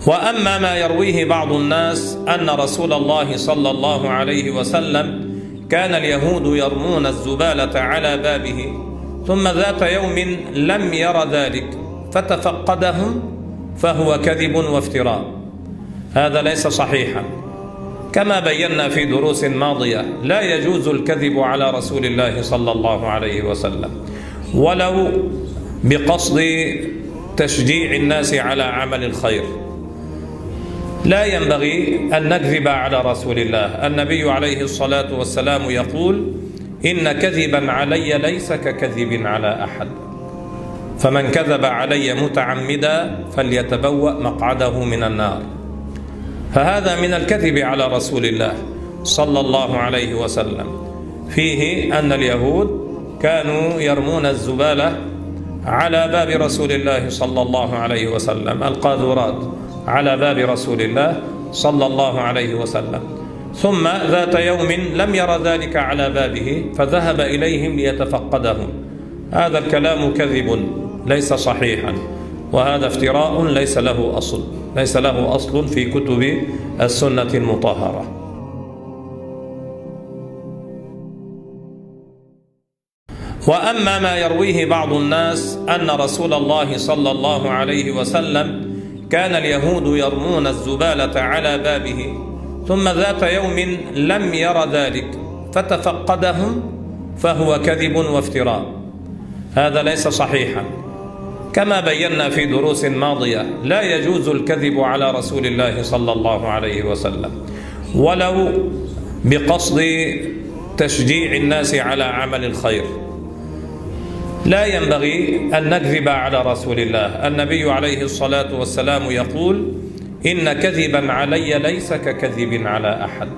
وأما ما يرويه بعض الناس أن رسول الله صلى الله عليه وسلم كان اليهود يرمون الزبالة على بابه ثم ذات يوم لم ير ذلك فتفقدهم فهو كذب وافتراء. هذا ليس صحيحا. كما بينا في دروس ماضية لا يجوز الكذب على رسول الله صلى الله عليه وسلم ولو بقصد تشجيع الناس على عمل الخير. لا ينبغي أن نكذب على رسول الله. النبي عليه الصلاة والسلام يقول: إن كذبا علي ليس ككذب على أحد، فمن كذب علي متعمدا فليتبوأ مقعده من النار. فهذا من الكذب على رسول الله صلى الله عليه وسلم، فيه أن اليهود كانوا يرمون الزبالة على باب رسول الله صلى الله عليه وسلم، القاذورات على باب رسول الله صلى الله عليه وسلم، ثم ذات يوم لم ير ذلك على بابه فذهب إليهم ليتفقدهم. هذا الكلام كذب ليس صحيحا، وهذا افتراء ليس له أصل في كتب السنة المطهرة. وأما ما يرويه بعض الناس أن رسول الله صلى الله عليه وسلم كان اليهود يرمون الزبالة على بابه ثم ذات يوم لم ير ذلك فتفقدهم فهو كذب وافتراء. هذا ليس صحيحا. كما بينا في دروس ماضية لا يجوز الكذب على رسول الله صلى الله عليه وسلم ولو بقصد تشجيع الناس على عمل الخير. لا ينبغي أن نكذب على رسول الله. النبي عليه الصلاة والسلام يقول: إن كذبا علي ليس ككذب على أحد،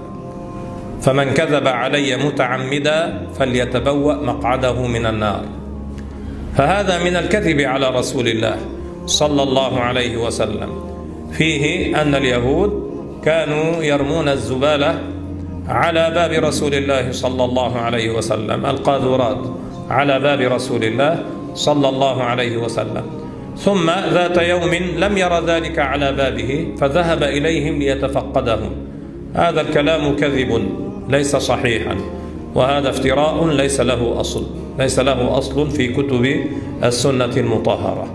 فمن كذب علي متعمدا فليتبوأ مقعده من النار. فهذا من الكذب على رسول الله صلى الله عليه وسلم، فيه أن اليهود كانوا يرمون الزبالة على باب رسول الله صلى الله عليه وسلم، القاذورات على باب رسول الله صلى الله عليه وسلم، ثم ذات يوم لم ير ذلك على بابه فذهب إليهم ليتفقدهم. هذا الكلام كذب ليس صحيحا، وهذا افتراء ليس له أصل في كتب السنة المطهرة.